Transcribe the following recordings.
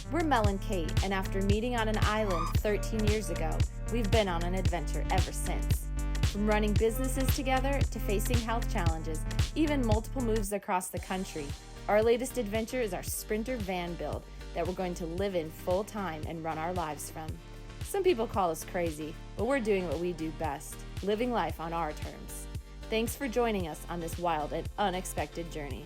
We're Mel and Kate, and after meeting on an island 13 years ago, we've been on an adventure ever since. From running businesses together to facing health challenges, even multiple moves across the country, our latest adventure is our Sprinter van build that we're going to live in full time and run our lives from. Some people call us crazy, but we're doing what we do best, living life on our terms. Thanks for joining us on this wild and unexpected journey.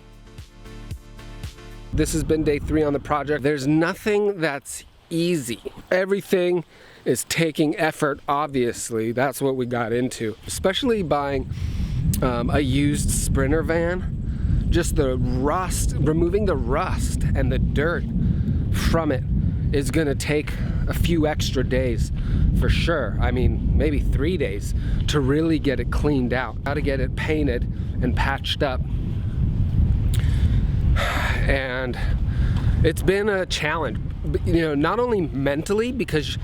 This has been day 3 on the project. There's nothing that's easy. Everything is taking effort, obviously. That's what we got into. Especially buying a used Sprinter van. Just the rust, removing the rust and the dirt from it is gonna take a few extra days for sure. I mean, maybe 3 days to really get it cleaned out. How to get it painted and patched up. And it's been a challenge, you know, not only mentally, because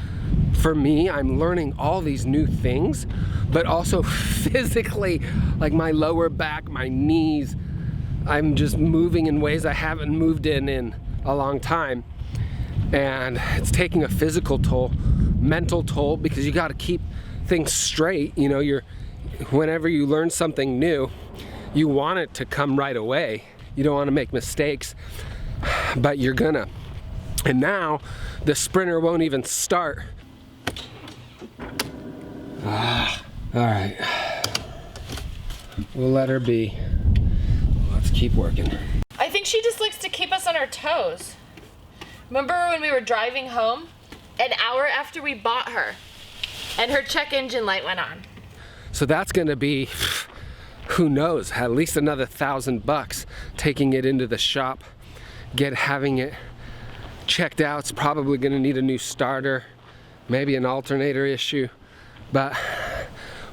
for me, I'm learning all these new things, but also physically, like my lower back, my knees, I'm just moving in ways I haven't moved in a long time. And it's taking a physical toll, mental toll, because you got to keep things straight. You know, whenever you learn something new, you want it to come right away. You don't want to make mistakes, but you're gonna. And now the Sprinter won't even start. All right, we'll let her be. Let's keep working. I think she just likes to keep us on our toes. Remember when we were driving home, an hour after we bought her, and her check engine light went on? So that's gonna be, who knows, at least another $1,000 taking it into the shop, having it checked out. It's probably gonna need a new starter, maybe an alternator issue, but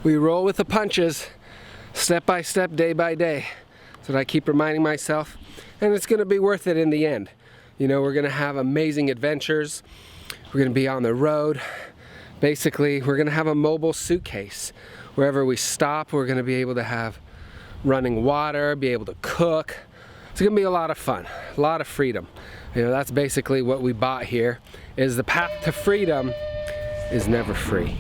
we roll with the punches, step by step, day by day. That's what I keep reminding myself, and it's gonna be worth it in the end. You know, we're gonna have amazing adventures. We're gonna be on the road. Basically, we're gonna have a mobile suitcase. Wherever we stop, we're gonna be able to have running water, be able to cook. It's gonna be a lot of fun, a lot of freedom. You know, that's basically what we bought here, is the path to freedom is never free.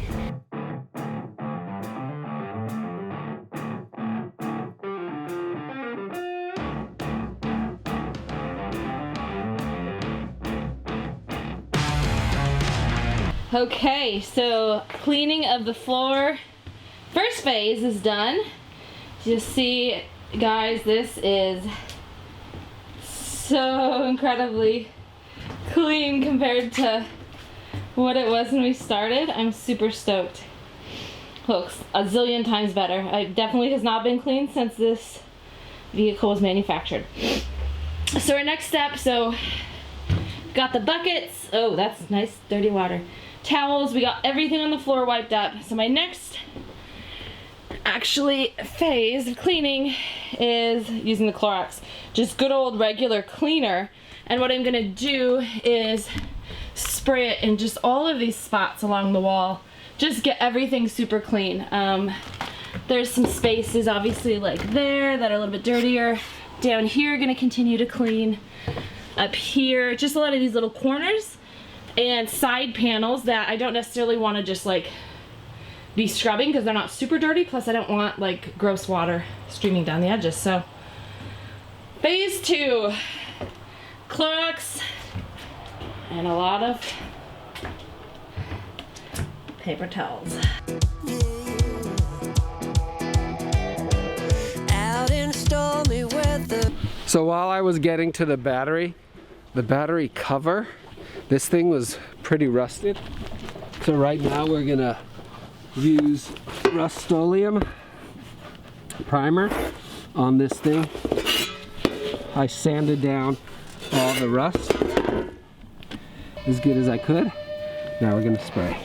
Okay, so cleaning of the floor, first phase is done. You see, guys, this is so incredibly clean compared to what it was when we started. I'm super stoked. Looks a zillion times better. It definitely has not been cleaned since this vehicle was manufactured. So our next step, got the buckets. Oh, that's nice dirty water. Towels, we got everything on the floor wiped up. So my next phase of cleaning is using the Clorox, just good old regular cleaner. And what I'm gonna do is spray it in just all of these spots along the wall, just get everything super clean. There's some spaces obviously like there that are a little bit dirtier. Down here, gonna continue to clean. Up here, just a lot of these little corners and side panels that I don't necessarily want to just like be scrubbing because they're not super dirty, plus I don't want like gross water streaming down the edges. So phase 2, Clorox and a lot of paper towels. Out in stormy weather. So while I was getting to the battery cover, this thing was pretty rusted. So right now we're gonna use Rust-Oleum primer on this thing. I sanded down all the rust as good as I could. Now we're gonna spray.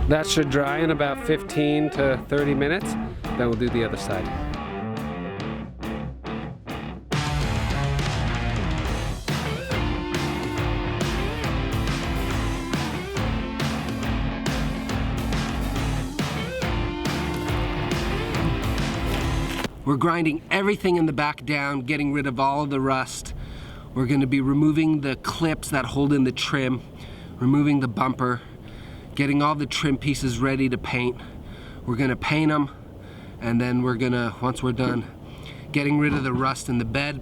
That should dry in about 15 to 30 minutes. Then we'll do the other side. We're grinding everything in the back down, getting rid of all of the rust. We're gonna be removing the clips that hold in the trim, removing the bumper, getting all the trim pieces ready to paint. We're gonna paint them, and then we're gonna, once we're done getting rid of the rust in the bed,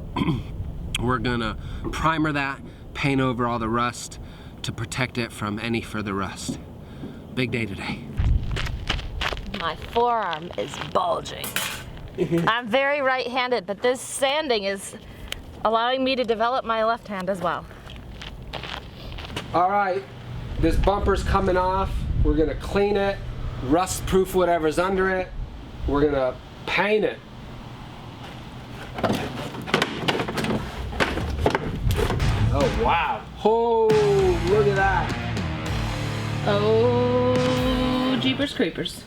we're gonna primer that, paint over all the rust to protect it from any further rust. Big day today. My forearm is bulging. I'm very right-handed, but this sanding is allowing me to develop my left hand as well. All right, this bumper's coming off. We're gonna clean it, rust-proof whatever's under it. We're gonna paint it. Oh, wow. Oh, look at that. Oh, jeepers creepers.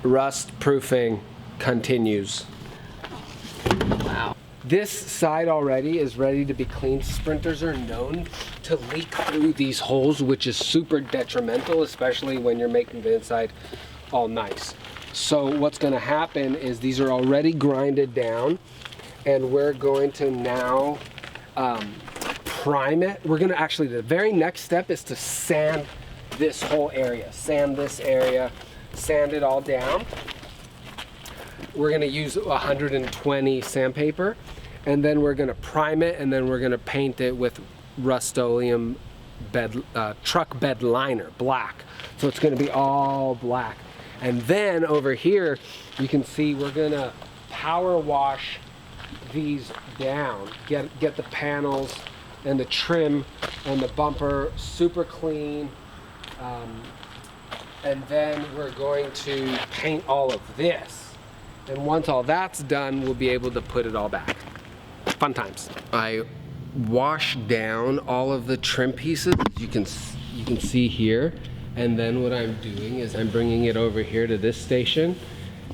Rust proofing continues. Wow. This side already is ready to be cleaned. Sprinters are known to leak through these holes, which is super detrimental, especially when you're making the inside all nice. So what's gonna happen is these are already grinded down, and we're going to now prime it. We're gonna actually, the very next step is to sand this whole area. Sand this area, sand it all down. We're gonna use 120 sandpaper, and then we're gonna prime it, and then we're gonna paint it with Rust-Oleum bed, truck bed liner, black. So it's gonna be all black. And then over here, you can see we're gonna power wash these down, get the panels and the trim and the bumper super clean. And then we're going to paint all of this. And once all that's done, we'll be able to put it all back. Fun times. I washed down all of the trim pieces, you can see here. And then what I'm doing is I'm bringing it over here to this station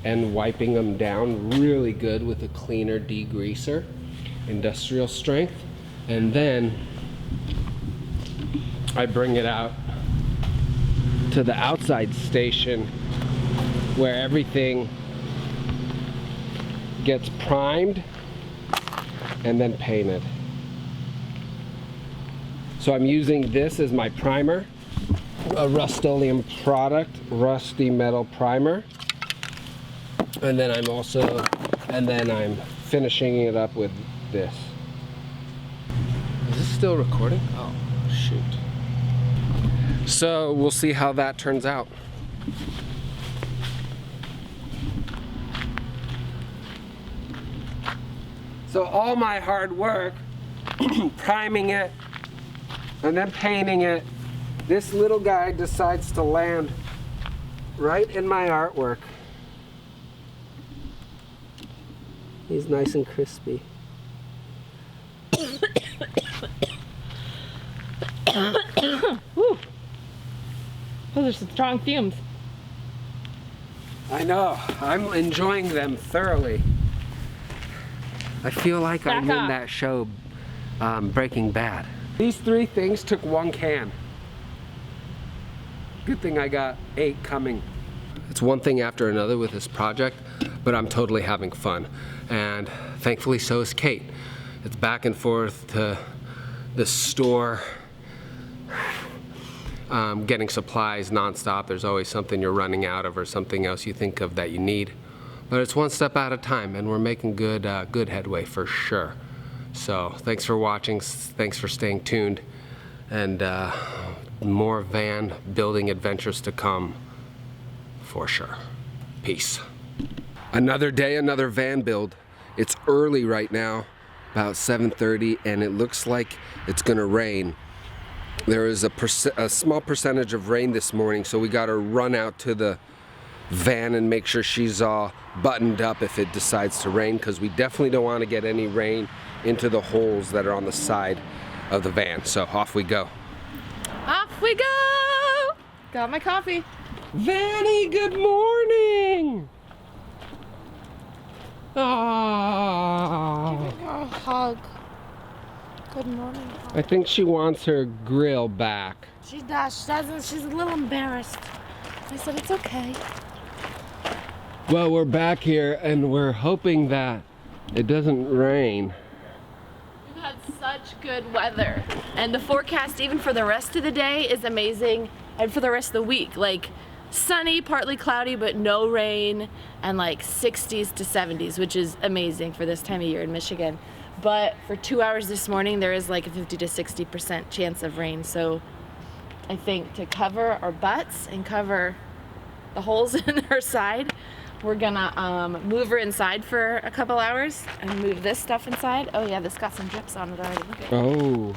and wiping them down really good with a cleaner degreaser, industrial strength. And then I bring it out to the outside station where everything gets primed and then painted. So I'm using this as my primer, a Rust-Oleum product, Rusty Metal Primer. And then I'm finishing it up with this. Is this still recording? Oh, shoot. So we'll see how that turns out. So all my hard work, priming it and then painting it, this little guy decides to land right in my artwork. He's nice and crispy. Woo. Those are some strong fumes. I know, I'm enjoying them thoroughly. I feel like I'm in that show, Breaking Bad. These 3 things took 1 can. Good thing I got 8 coming. It's one thing after another with this project, but I'm totally having fun. And thankfully so is Kate. It's back and forth to the store, getting supplies nonstop. There's always something you're running out of or something else you think of that you need. But it's one step at a time, and we're making good headway for sure. So thanks for watching, thanks for staying tuned, and more van building adventures to come for sure. Peace. Another day, another van build. It's early right now, about 7:30, and it looks like it's gonna rain. There is a small percentage of rain this morning, so we gotta run out to the van and make sure she's all buttoned up if it decides to rain, because we definitely don't want to get any rain into the holes that are on the side of the van. So off we go. Off we go! Got my coffee. Vanny, good morning! Oh. A hug. Good morning. I think she wants her grill back. She does. She doesn't. She's a little embarrassed. I said it's okay. Well, we're back here and we're hoping that it doesn't rain. We've had such good weather, and the forecast even for the rest of the day is amazing, and for the rest of the week, like sunny, partly cloudy, but no rain, and like 60s to 70s, which is amazing for this time of year in Michigan. But for 2 hours this morning, there is like a 50 to 60% chance of rain. So I think to cover our butts and cover the holes in our side, we're gonna move her inside for a couple hours and move this stuff inside. Oh yeah, this got some drips on it already. Look at it. Oh.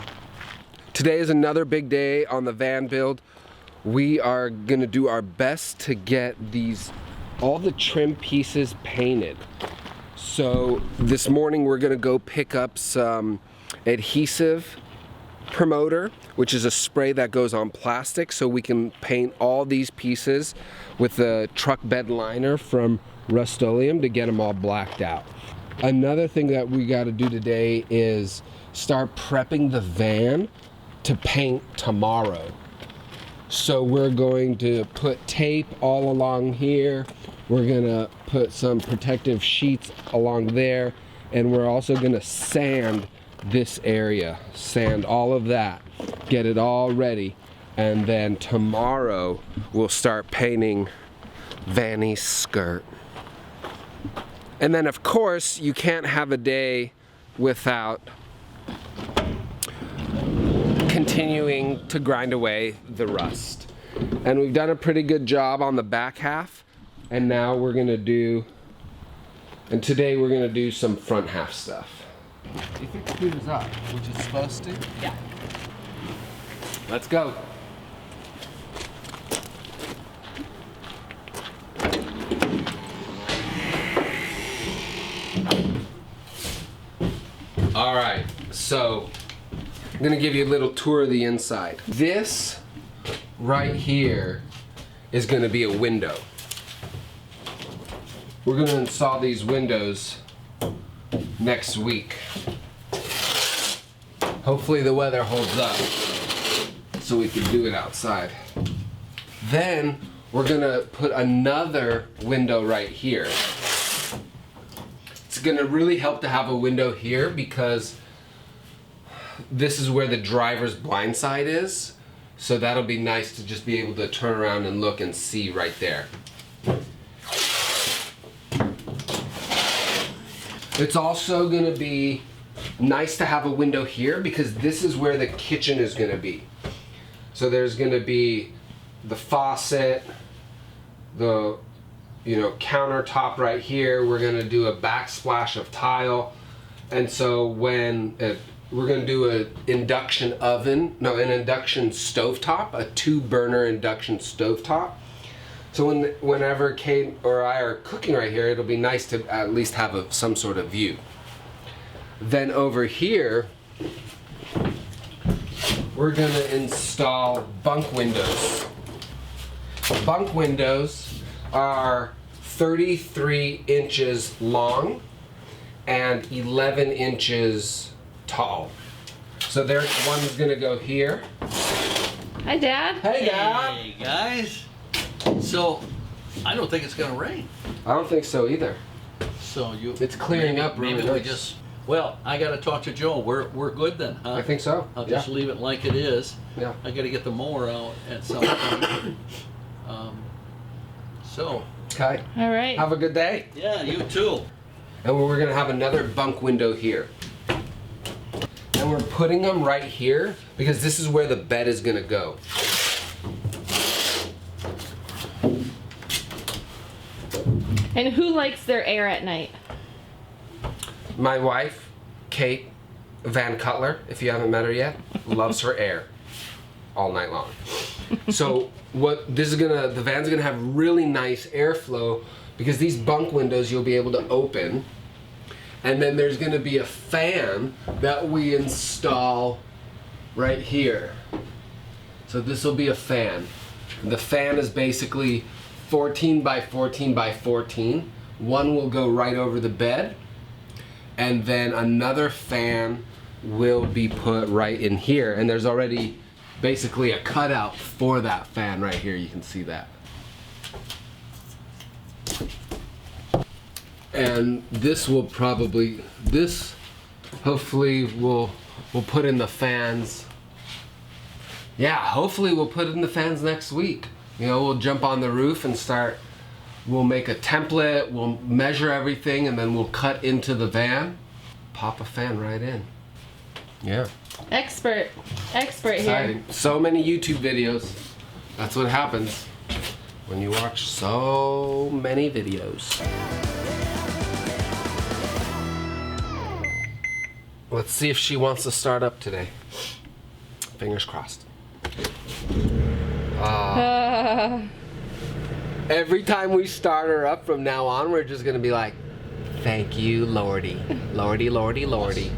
Today is another big day on the van build. We are gonna do our best to get all the trim pieces painted. So this morning we're gonna go pick up some adhesive promoter, which is a spray that goes on plastic, so we can paint all these pieces with the truck bed liner from Rust-Oleum to get them all blacked out. Another thing that we got to do today is start prepping the van to paint tomorrow. So we're going to put tape all along here. We're gonna put some protective sheets along there, and we're also gonna sand this area, sand all of that, get it all ready, and then tomorrow we'll start painting Vanny's skirt. And then of course you can't have a day without continuing to grind away the rust. And we've done a pretty good job on the back half, and now we're gonna do, and today we're gonna do some front half stuff. You think the heat is up, which it's supposed to? Yeah. Let's go. All right, so I'm gonna give you a little tour of the inside. This right here is gonna be a window. We're gonna install these windows next week. Hopefully the weather holds up so we can do it outside. Then we're gonna put another window right here. It's gonna really help to have a window here because this is where the driver's blind side is. So that'll be nice to just be able to turn around and look and see right there. It's also gonna be nice to have a window here because this is where the kitchen is gonna be. So there's gonna be the faucet, the countertop right here. We're gonna do a backsplash of tile, and so when we're gonna do an induction stovetop, a 2-burner induction stovetop. So whenever Kate or I are cooking right here, it'll be nice to at least have some sort of view. Then over here, we're gonna install bunk windows. Bunk windows are 33 inches long and 11 inches tall. So one's gonna go here. Hi, Dad. Hey, Dad. Hey guys. So, I don't think it's gonna rain. I don't think so either. So It's clearing up really Maybe we nice. just. Well, I gotta talk to Joe. We're good then, huh? I think so. I'll just leave it like it is. Yeah. I gotta get the mower out at some point. So. Okay. All right. Have a good day. Yeah, you too. And we're gonna have another bunk window here. And we're putting them right here because this is where the bed is gonna go. And who likes their air at night? My wife, Kate Van Cutler, if you haven't met her yet, loves her air all night long. So the van's gonna have really nice airflow because these bunk windows you'll be able to open, and then there's gonna be a fan that we install right here. So this will be a fan. The fan is basically 14 by 14 by 14. One will go right over the bed, and then another fan will be put right in here, and there's already basically a cutout for that fan right here. You can see that. And this will probably, hopefully we'll put in the fans. Yeah, hopefully we'll put in the fans next week. You know, we'll jump on the roof and start, we'll make a template, we'll measure everything, and then we'll cut into the van, pop a fan right in. Yeah. Expert here. Exciting. So many YouTube videos. That's what happens when you watch so many videos. Let's see if she wants to start up today. Fingers crossed. Every time we start her up from now on, we're just gonna be like, thank you, Lordy. Lordy, Lordy, Lordy.